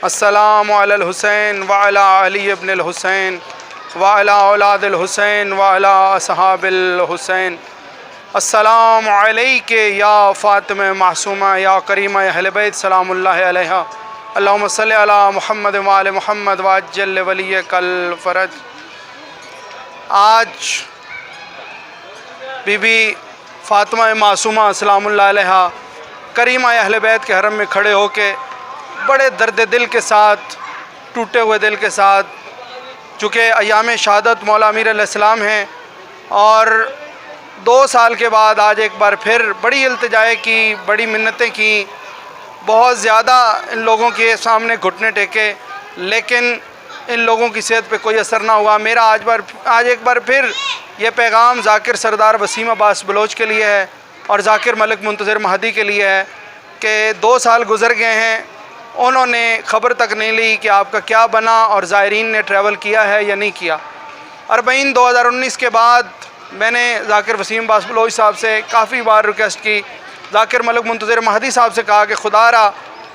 السلام علی الحسین وعلی علی ابن الحسین وعلی اولاد الحسین وعلی اصحاب الحسین۔ السلام علیک یا فاطمہ معصومہ یا کریمہ اہل بیت سلام اللہ علیہ، اللہم صلی علی محمد وآل محمد وعجل ولیک الفرج۔ آج بی بی فاطمہ معصومہ سلام اللہ علیہ کریمہ اہل بیت کے حرم میں کھڑے ہو کے بڑے درد دل کے ساتھ، ٹوٹے ہوئے دل کے ساتھ، چونکہ ایام شہادت مولا امیر علیہ السلام ہیں اور 2 سال کے بعد آج ایک بار پھر بڑی التجائے کی، بڑی منتیں کی، بہت زیادہ ان لوگوں کے سامنے گھٹنے ٹیکے، لیکن ان لوگوں کی صحت پہ کوئی اثر نہ ہوا۔ میرا آج ایک بار پھر یہ پیغام ذاکر سردار وسیم عباس بلوچ کے لیے ہے اور ذاکر ملک منتظر مہدی کے لیے ہے کہ 2 سال گزر گئے ہیں، انہوں نے خبر تک نہیں لی کہ آپ کا کیا بنا اور زائرین نے ٹریول کیا ہے یا نہیں کیا۔ 2019 کے بعد میں نے ذاکر وسیم عباس بلوچ صاحب سے کافی بار ریکویسٹ کی، ذاکر ملک منتظر مہدی صاحب سے کہا کہ خدا را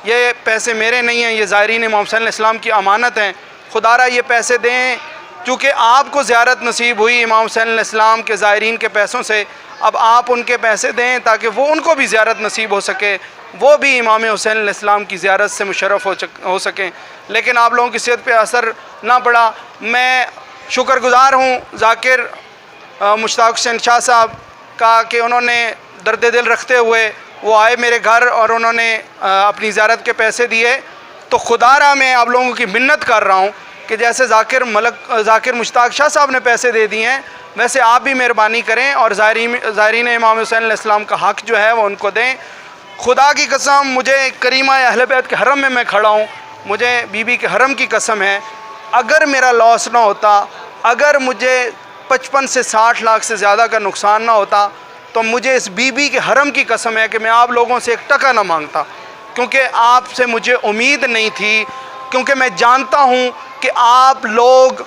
یہ پیسے میرے نہیں ہیں، یہ زائرین امام حسین علیہ السلام کی امانت ہیں، خدا را یہ پیسے دیں، چونکہ آپ کو زیارت نصیب ہوئی امام حسین علیہ السلام کے زائرین کے پیسوں سے، اب آپ ان کے پیسے دیں تاکہ وہ ان کو بھی زیارت نصیب ہو سکے، وہ بھی امام حسین علیہ السلام کی زیارت سے مشرف ہو سکیں۔ لیکن آپ لوگوں کی صحت پہ اثر نہ پڑا۔ میں شکر گزار ہوں ذاکر مشتاق حسین شاہ صاحب کا کہ انہوں نے درد دل رکھتے ہوئے وہ آئے میرے گھر اور انہوں نے اپنی زیارت کے پیسے دیے۔ تو خدا را میں آپ لوگوں کی منت کر رہا ہوں کہ جیسے ذاکر مشتاق شاہ صاحب نے پیسے دے دیے ہیں، ویسے آپ بھی مہربانی کریں اور زائرین امام حسین علیہ السلام کا حق جو ہے وہ ان کو دیں۔ خدا کی قسم، مجھے کریمہ اہل بیت کے حرم میں کھڑا ہوں، مجھے بی بی کے حرم کی قسم ہے، اگر میرا لاس نہ ہوتا، اگر مجھے 55 سے 60 لاکھ سے زیادہ کا نقصان نہ ہوتا، تو مجھے اس بی بی کے حرم کی قسم ہے کہ میں آپ لوگوں سے 1 ٹکا نہ مانگتا، کیونکہ آپ سے مجھے امید نہیں تھی، کیونکہ میں جانتا ہوں کہ آپ لوگ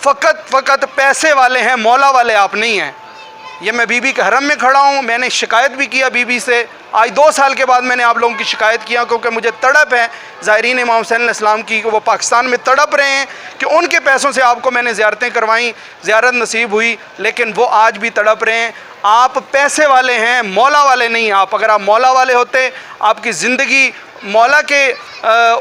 فقط پیسے والے ہیں، مولا والے آپ نہیں ہیں۔ یہ میں بی بی کے حرم میں کھڑا ہوں، میں نے شکایت بھی کیا بی بی سے، آج 2 سال کے بعد میں نے آپ لوگوں کی شکایت کیا، کیونکہ مجھے تڑپ ہے زائرین امام حسین علیہ السلام کی کہ وہ پاکستان میں تڑپ رہے ہیں کہ ان کے پیسوں سے آپ کو میں نے زیارتیں کروائیں، زیارت نصیب ہوئی، لیکن وہ آج بھی تڑپ رہے ہیں۔ آپ پیسے والے ہیں، مولا والے نہیں۔ آپ اگر آپ مولا والے ہوتے، آپ کی زندگی مولا کے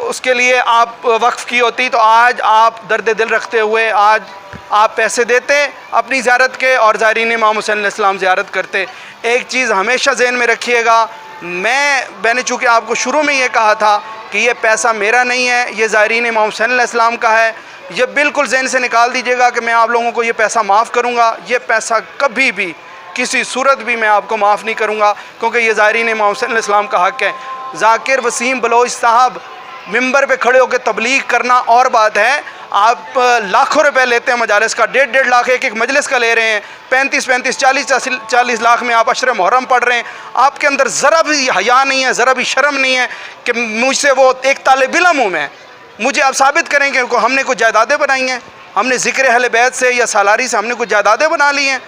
اس کے لیے آپ وقف کی ہوتی، تو آج آپ درد دل رکھتے ہوئے آج آپ پیسے دیتے اپنی زیارت کے اور زائرین امام حسین علیہ السلام زیارت کرتے۔ ایک چیز ہمیشہ ذہن میں رکھیے گا، میں نے چونکہ آپ کو شروع میں یہ کہا تھا کہ یہ پیسہ میرا نہیں ہے، یہ زائرین امام حسین علیہ السلام کا ہے، یہ بالکل ذہن سے نکال دیجیے گا کہ میں آپ لوگوں کو یہ پیسہ معاف کروں گا۔ یہ پیسہ کبھی بھی کسی صورت بھی میں آپ کو معاف نہیں کروں گا، کیونکہ یہ زائرین امام حسین علیہ السلام کا حق ہے۔ ذاکر وسیم بلوچ صاحب ممبر پہ کھڑے ہو کے تبلیغ کرنا اور بات ہے، آپ لاکھوں روپے لیتے ہیں مجالس کا، 1.5 لاکھ ایک مجلس کا لے رہے ہیں، 35 40 لاکھ میں آپ عشر محرم پڑھ رہے ہیں، آپ کے اندر ذرا بھی حیا نہیں ہے، ذرا بھی شرم نہیں ہے کہ مجھ سے وہ ایک طالب علم ہوں میں، مجھے آپ ثابت کریں کہ ہم نے کچھ جائیدادیں بنائی ہیں، ہم نے ذکر اہل بیت سے یا سالاری سے ہم نے کچھ جائیدادیں بنا لی ہیں،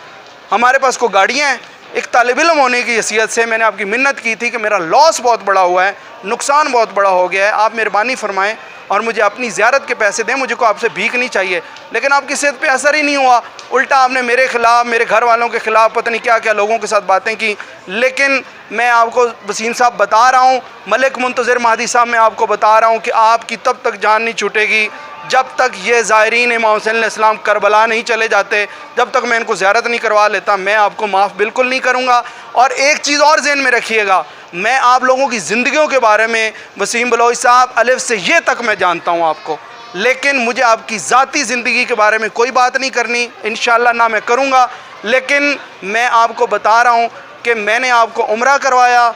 ہمارے پاس کوئی گاڑیاں ہیں۔ ایک طالب علم ہونے کی حیثیت سے میں نے آپ کی منت کی تھی کہ میرا لاس بہت بڑا ہوا ہے، نقصان بہت بڑا ہو گیا ہے، آپ مہربانی فرمائیں اور مجھے اپنی زیارت کے پیسے دیں، مجھے کو آپ سے بھیک نہیں چاہیے۔ لیکن آپ کی صحت پہ اثر ہی نہیں ہوا، الٹا آپ نے میرے خلاف، میرے گھر والوں کے خلاف پتہ نہیں کیا کیا لوگوں کے ساتھ باتیں کی۔ لیکن میں آپ کو وسیم صاحب بتا رہا ہوں، ملک منتظر مہدی صاحب میں آپ کو بتا رہا ہوں کہ آپ کی تب تک جان نہیں چھوٹے گی جب تک یہ زائرین امام حسین علیہ السلام کربلا نہیں چلے جاتے، جب تک میں ان کو زیارت نہیں کروا لیتا، میں آپ کو معاف بالکل نہیں کروں گا۔ اور ایک چیز اور ذہن میں رکھیے گا، میں آپ لوگوں کی زندگیوں کے بارے میں وسیم بلوچ صاحب الف سے یہ تک میں جانتا ہوں آپ کو، لیکن مجھے آپ کی ذاتی زندگی کے بارے میں کوئی بات نہیں کرنی، انشاءاللہ نہ میں کروں گا۔ لیکن میں آپ کو بتا رہا ہوں کہ میں نے آپ کو عمرہ کروایا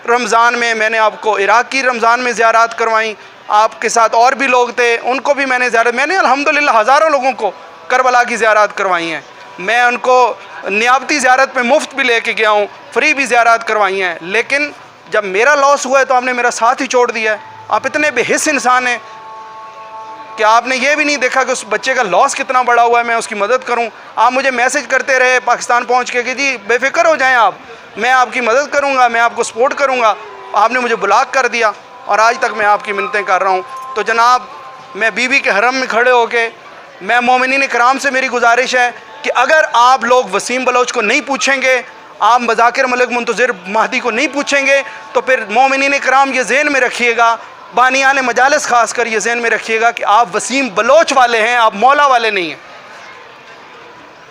رمضان میں نے آپ کو عراق کی رمضان میں زیارات کروائیں، آپ کے ساتھ اور بھی لوگ تھے، ان کو بھی میں نے الحمدللہ ہزاروں لوگوں کو کربلا کی زیارات کروائی ہیں، میں ان کو نیابتی زیارت پہ مفت بھی لے کے گیا ہوں، فری بھی زیارات کروائی ہیں۔ لیکن جب میرا لاس ہوا ہے تو آپ نے میرا ساتھ ہی چھوڑ دیا ہے۔ آپ اتنے بے حس انسان ہیں کہ آپ نے یہ بھی نہیں دیکھا کہ اس بچے کا لاس کتنا بڑا ہوا ہے، میں اس کی مدد کروں۔ آپ مجھے میسج کرتے رہے پاکستان پہنچ کے کہ جی بے فکر ہو جائیں آپ، میں آپ کی مدد کروں گا، میں آپ کو سپورٹ کروں گا۔ آپ نے مجھے بلاک کر دیا اور آج تک میں آپ کی منتیں کر رہا ہوں۔ تو جناب میں بیوی کے حرم میں کھڑے ہو کے میں مومنین کرام سے میری گزارش ہے کہ اگر آپ لوگ وسیم بلوچ کو نہیں پوچھیں گے, آپ ذاکر ملک منتظر مہدی کو نہیں پوچھیں گے, تو پھر مومنین کرام یہ ذہن میں رکھیے گا, بانیان مجالس خاص کر یہ ذہن میں رکھیے گا کہ آپ وسیم بلوچ والے ہیں, آپ مولا والے نہیں ہیں.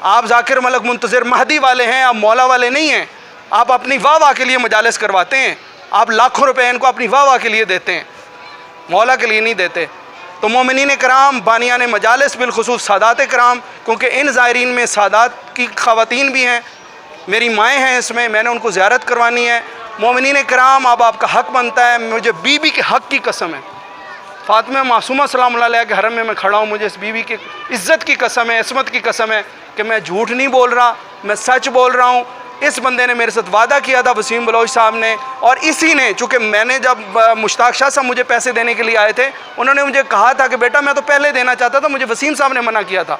آپ ذاکر ملک منتظر مہدی والے ہیں, آپ مولا والے نہیں ہیں. آپ اپنی واہ واہ کے لیے مجالس کرواتے ہیں, آپ لاکھوں روپے ان کو اپنی واہ واہ کے لیے دیتے ہیں, مولا کے لیے نہیں دیتے. تو مومنین کرام, بانیان مجالس, بالخصوص سادات کرام, کیونکہ ان زائرین میں سادات کی خواتین بھی ہیں, میری مائیں ہیں اس میں نے ان کو زیارت کروانی ہے. مومنین کرام, اب آپ کا حق بنتا ہے, مجھے بیوی کے حق کی قسم ہے, فاطمہ معصومہ سلام اللہ علیہ کے حرم میں کھڑا ہوں, مجھے اس بیوی کی عزت کی قسم ہے, عصمت کی قسم ہے کہ میں جھوٹ نہیں بول رہا, میں سچ بول رہا ہوں. اس بندے نے میرے ساتھ وعدہ کیا تھا, وسیم بلوچ صاحب نے, اور اسی نے, چونکہ میں نے جب مشتاق شاہ صاحب مجھے پیسے دینے کے لیے آئے تھے, انہوں نے مجھے کہا تھا کہ بیٹا میں تو پہلے دینا چاہتا تھا, مجھے وسیم صاحب نے منع کیا تھا.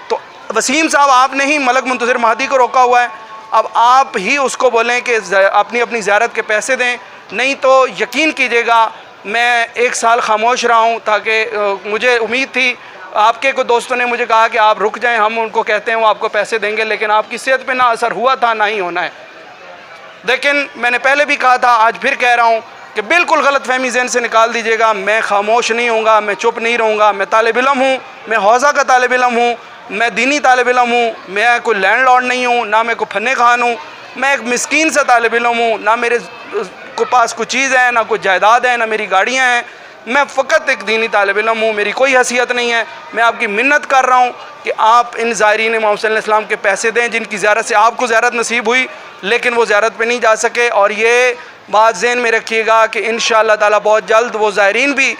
تو وسیم صاحب, آپ نے ہی ملک منتظر مہدی کو روکا ہوا ہے, اب آپ ہی اس کو بولیں کہ اپنی زیارت کے پیسے دیں, نہیں تو یقین کیجیے گا میں 1 سال خاموش رہا ہوں, تاکہ مجھے امید تھی, آپ کے کوئی دوستوں نے مجھے کہا کہ آپ رک جائیں, ہم ان کو کہتے ہیں وہ آپ کو پیسے دیں گے, لیکن آپ کی صحت پہ نہ اثر ہوا تھا نہ ہی ہونا ہے. لیکن میں نے پہلے بھی کہا تھا, آج پھر کہہ رہا ہوں کہ بالکل غلط فہمی ذہن سے نکال دیجیے گا, میں خاموش نہیں ہوں گا, میں چپ نہیں رہوں گا. میں طالب علم ہوں, میں حوزہ کا طالب علم ہوں, میں دینی طالب علم ہوں, میں کوئی لینڈ لارڈ نہیں ہوں, نہ میں کوئی فن خان ہوں, میں ایک مسکین سے طالب علم ہوں, نہ میرے کو پاس کوئی چیز ہے, نہ کوئی جائیداد ہے, نہ میری گاڑیاں ہیں. میں فقط ایک دینی طالب علم ہوں, میری کوئی حیثیت نہیں ہے. میں آپ کی منت کر رہا ہوں کہ آپ ان زائرین محمد صلی اللہ علیہ وسلم کے پیسے دیں, جن کی زیارت سے آپ کو زیارت نصیب ہوئی لیکن وہ زیارت پہ نہیں جا سکے. اور یہ بات ذہن میں رکھیے گا کہ انشاءاللہ تعالیٰ بہت جلد وہ زائرین بھی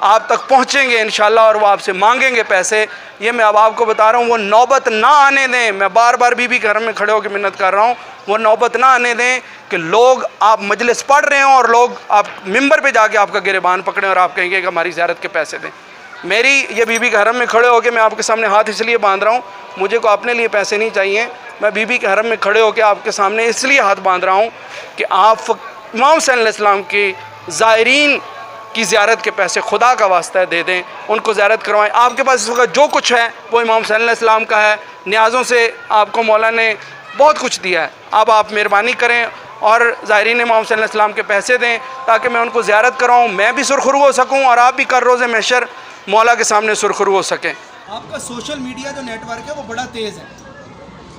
آپ تک پہنچیں گے انشاءاللہ, اور وہ آپ سے مانگیں گے پیسے. یہ میں اب آپ کو بتا رہا ہوں, وہ نوبت نہ آنے دیں. میں بار بار بیوی کے حرم میں کھڑے ہو کے منت کر رہا ہوں, وہ نوبت نہ آنے دیں کہ لوگ آپ مجلس پڑھ رہے ہوں اور لوگ آپ ممبر پہ جا کے آپ کا گریبان پکڑیں اور آپ کہیں گے کہ ہماری زیارت کے پیسے دیں. میری یہ بیوی کے حرم میں کھڑے ہو کے میں آپ کے سامنے ہاتھ اس لیے باندھ رہا ہوں, مجھے کو اپنے لیے پیسے نہیں چاہیے. میں بیوی کے حرم میں کھڑے ہو کے آپ کے سامنے اس لیے ہاتھ باندھ رہا ہوں کہ آپ امام صلی اللہ علیہ وسلم کی زائرین کی زیارت کے پیسے خدا کا واسطہ ہے دے دیں, ان کو زیارت کروائیں. آپ کے پاس اس وقت جو کچھ ہے وہ امام صلی اللہ علیہ وسلم کا ہے, نیازوں سے آپ کو مولا نے بہت کچھ دیا ہے. اب آپ مہربانی کریں اور زائرین امام صلی اللہ علیہ وسلم کے پیسے دیں تاکہ میں ان کو زیارت کراؤں, میں بھی سرخرو ہو سکوں اور آپ بھی کر روز محشر مولا کے سامنے سرخرو ہو سکیں. آپ کا سوشل میڈیا جو نیٹ ورک ہے وہ بڑا تیز ہے.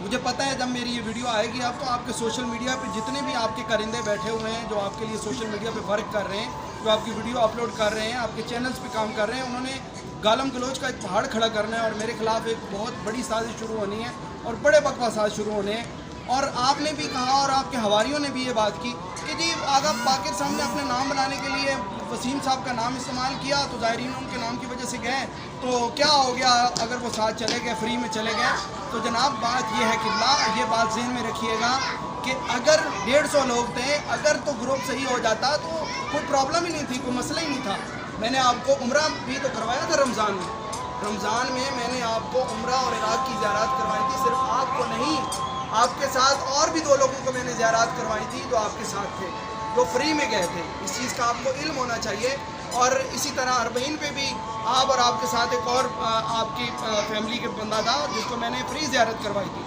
مجھے پتہ ہے جب میری یہ ویڈیو آئے گی آپ تو آپ کے سوشل میڈیا پہ جتنے بھی آپ کے کرندے بیٹھے ہوئے ہیں جو آپ کے لیے سوشل میڈیا پہ ورک کر رہے ہیں, جو آپ کی ویڈیو اپلوڈ کر رہے ہیں, آپ کے چینلز پہ کام کر رہے ہیں, انہوں نے گالم گلوچ کا ایک پہاڑ کھڑا کرنا ہے اور میرے خلاف ایک بہت بڑی سازش شروع ہونی ہے اور بڑے بکواسات شروع ہونے ہیں. اور آپ نے بھی کہا اور آپ کے حواریوں نے بھی یہ بات کی کہ جی آگا باقر صاحب نے اپنے نام بنانے کے لیے وسیم صاحب کا نام استعمال کیا تو زائرین ان کے نام کی وجہ سے گئے, تو کیا ہو گیا اگر وہ ساتھ چلے گئے, فری میں چلے گئے. تو جناب بات یہ ہے کہ یہ بات ذہن میں رکھیے گا کہ اگر 150 لوگ تھے, اگر تو گروپ صحیح ہو جاتا تو کوئی پرابلم ہی نہیں تھی, کوئی مسئلہ ہی نہیں تھا. میں نے آپ کو عمرہ بھی تو کروایا تھا رمضان میں میں نے آپ کو عمرہ اور عراق کی زیارات کروائی تھی, صرف آپ کو نہیں, آپ کے ساتھ اور بھی 2 لوگوں کو میں نے زیارات کروائی تھی جو آپ کے ساتھ تھے, جو فری میں گئے تھے. اس چیز کا آپ کو علم ہونا چاہیے. اور اسی طرح اربعین پہ بھی آپ اور آپ کے ساتھ ایک اور آپ کی فیملی کے بندہ تھا جس کو میں نے فری زیارت کروائی تھی.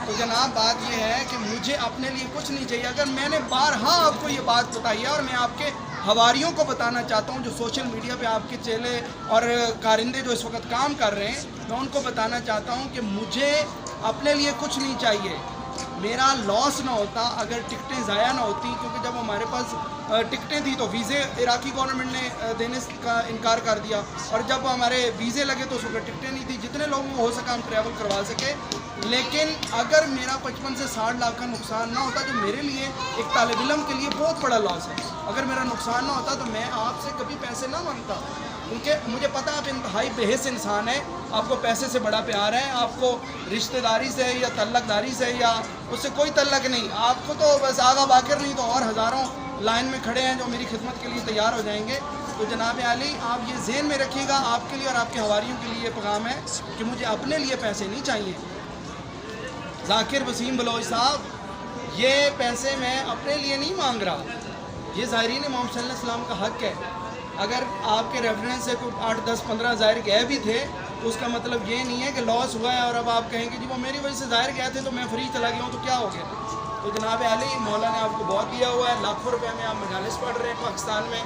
تو جناب بات یہ ہے کہ مجھے اپنے لیے کچھ نہیں چاہیے. اگر میں نے بارہا آپ کو یہ بات بتائی ہے اور میں آپ کے حواریوں کو بتانا چاہتا ہوں جو سوشل میڈیا پہ آپ کے چیلے اور کارندے جو اس وقت کام کر رہے ہیں, میں ان کو بتانا چاہتا ہوں کہ مجھے اپنے لیے کچھ نہیں چاہیے. میرا لاس نہ ہوتا اگر ٹکٹیں ضائع نہ ہوتی, کیونکہ جب ہمارے پاس ٹکٹیں تھیں تو ویزے عراقی گورنمنٹ نے دینے کا انکار کر دیا, اور جب ہمارے ویزے لگے تو اس وقت ٹکٹیں نہیں تھیں. جتنے لوگوں کو ہو سکا ہم ٹریول کروا سکے, لیکن اگر میرا 55 سے 60 لاکھ کا نقصان نہ ہوتا جو میرے لیے ایک طالب علم کے لیے بہت بڑا لاس ہے, اگر میرا نقصان نہ ہوتا تو میں آپ سے کبھی پیسے نہ مانگتا, کیونکہ مجھے پتہ آپ انتہائی بےحس انسان ہیں, آپ کو پیسے سے بڑا پیار ہے, آپ کو رشتہ داری سے یا تعلق داری سے یا اس سے کوئی تعلق نہیں, آپ کو تو بس آغا باقر نہیں تو اور ہزاروں لائن میں کھڑے ہیں جو میری خدمت کے لیے تیار ہو جائیں گے. تو جناب عالی آپ یہ ذہن میں رکھیے گا, آپ کے لیے اور آپ کے حواریوں کے لیے یہ پیغام ہے کہ مجھے اپنے لیے پیسے نہیں چاہیے. ذاکر وسیم بلوچ صاحب یہ پیسے میں اپنے لیے نہیں مانگ رہا, یہ زائرین امام صلی اللہ علیہ وسلم کا حق ہے. اگر آپ کے ریفرنس سے کوئی 8 10 15 ظاہر گئے بھی تھے تو اس کا مطلب یہ نہیں ہے کہ لاس ہوا ہے اور اب آپ کہیں کہ جی وہ میری وجہ سے ظاہر گئے تھے تو میں فری چلا گیا ہوں تو کیا ہو گیا. تو جناب علی مولا نے آپ کو بہت دیا ہوا ہے, لاکھوں روپے میں آپ مجالس پڑھ رہے ہیں پاکستان میں.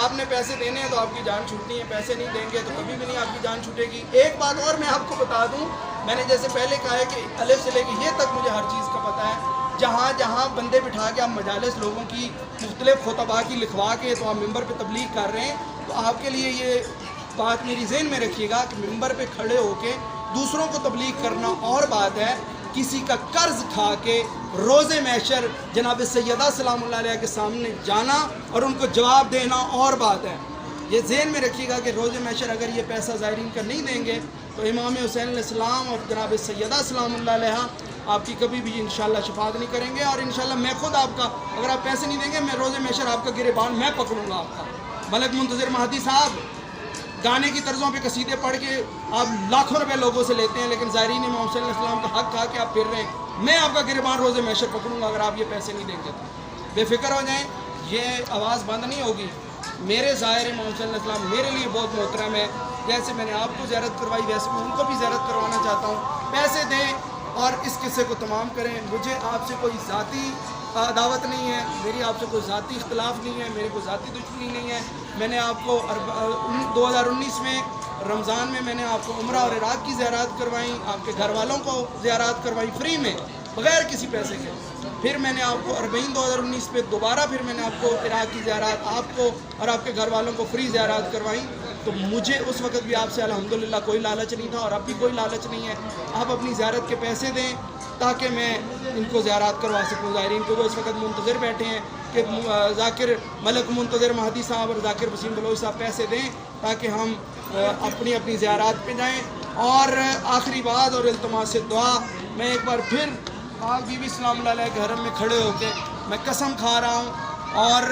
آپ نے پیسے دینے ہیں تو آپ کی جان چھوٹنی ہے, پیسے نہیں دیں گے تو کبھی بھی نہیں آپ کی جان چھوٹے گی. ایک بات اور میں آپ کو بتا دوں, میں نے جیسے پہلے کہا ہے کہ الف سے لے کے یہ تک مجھے ہر چیز کا پتہ ہے. جہاں جہاں بندے بٹھا کے آپ مجالس لوگوں کی مختلف خطبہ کی لکھوا کے تو آپ ممبر پہ تبلیغ کر رہے ہیں, تو آپ کے لیے یہ بات میری ذہن میں رکھیے گا کہ ممبر پہ کھڑے ہو کے دوسروں کو تبلیغ کرنا اور بات ہے, کسی کا قرض کھا کے روز محشر جناب سیدہ سلام اللہ علیہ کے سامنے جانا اور ان کو جواب دینا اور بات ہے. یہ ذہن میں رکھیے گا کہ روز محشر اگر یہ پیسہ زائرین کا نہیں دیں گے تو امام حسین علیہ السلام اور جناب سیدہ سلام اللہ علیہ آپ کی کبھی بھی انشاءاللہ شفاعت نہیں کریں گے. اور انشاءاللہ میں خود آپ کا, اگر آپ پیسے نہیں دیں گے میں روز محشر آپ کا گریبان میں پکڑوں گا آپ کا. ملک منتظر مہدی صاحب گانے کی طرزوں پہ قصیدے پڑھ کے آپ لاکھوں روپے لوگوں سے لیتے ہیں, لیکن زائرین امام حسین علیہ السلام کا حق کھا کے آپ پھر رہے ہیں. میں آپ کا گریبان روز محشر پکڑوں گا اگر آپ یہ پیسے نہیں دیں گے تو. بے فکر ہو جائیں, یہ آواز بند نہیں ہوگی. میرے ظاہر امام حسین علیہ السلام میرے لیے بہت محترم ہے. جیسے میں نے آپ کو زیارت کروائی ویسے میں ان کو بھی زیارت کروانا چاہتا ہوں. پیسے دیں اور اس قصے کو تمام کریں. مجھے آپ سے کوئی ذاتی دعوت نہیں ہے, میری آپ سے کوئی ذاتی اختلاف نہیں ہے, میرے کوئی ذاتی دشمنی نہیں ہے. میں نے آپ کو 2019 میں رمضان میں نے آپ کو عمرہ اور عراق کی زیارات کروائیں, آپ کے گھر والوں کو زیارات کروائیں فری میں بغیر کسی پیسے کے. پھر میں نے آپ کو 2019 پہ دوبارہ پھر میں نے آپ کو عراق کی زیارات آپ کو اور آپ کے گھر والوں کو فری زیارات کروائیں. تو مجھے اس وقت بھی آپ سے الحمدللہ کوئی لالچ نہیں تھا اور اب بھی کوئی لالچ نہیں ہے. آپ اپنی زیارت کے پیسے دیں تاکہ میں ان کو زیارات کروا سکوں. زائرین کو وہ اس وقت منتظر بیٹھے ہیں کہ ذاکر ملک منتظر مہدی صاحب اور ذاکر وسیم بلوچ صاحب پیسے دیں تاکہ ہم اپنی اپنی زیارات پہ جائیں. اور آخری بات اور التماس دعا, میں ایک بار پھر آپ بی بی سلام اللہ علیہ کے حرم میں کھڑے ہو کے میں قسم کھا رہا ہوں, اور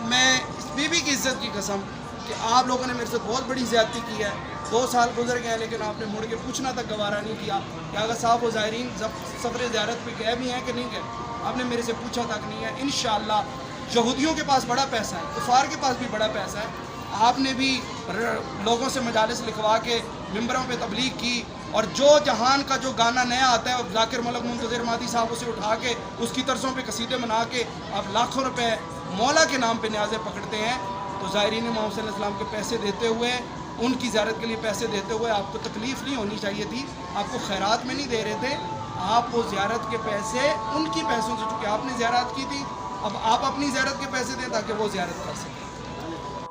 میں اس بی بی کی عزت کی قسم کہ آپ لوگوں نے میرے سے بہت بڑی زیادتی کی ہے. 2 سال گزر گئے لیکن آپ نے مڑ کے پوچھنا تک گوارا نہیں کیا کہ اگر صاحب و زائرین سفر زیارت پہ گئے بھی ہیں کہ نہیں گئے. آپ نے میرے سے پوچھا تک نہیں ہے. انشاءاللہ یہودیوں کے پاس بڑا پیسہ ہے, کفار کے پاس بھی بڑا پیسہ ہے. آپ نے بھی لوگوں سے مجالس لکھوا کے ممبروں پہ تبلیغ کی, اور جو جہان کا جو گانا نیا آتا ہے ذاکر ملک منتظر مہدی صاحب اسے اٹھا کے اس کی طرزوں پہ قصیدے بنا کے آپ لاکھوں روپے مولا کے نام پہ نیازیں پکڑتے ہیں. تو زائرین امام حسین علیہ السلام کے پیسے دیتے ہوئے, ان کی زیارت کے لیے پیسے دیتے ہوئے آپ کو تکلیف نہیں ہونی چاہیے تھی. آپ کو خیرات میں نہیں دے رہے تھے, آپ وہ زیارت کے پیسے ان کی پیسوں سے, چونکہ آپ نے زیارت کی تھی, اب آپ اپنی زیارت کے پیسے دیں تاکہ وہ زیارت کر سکیں.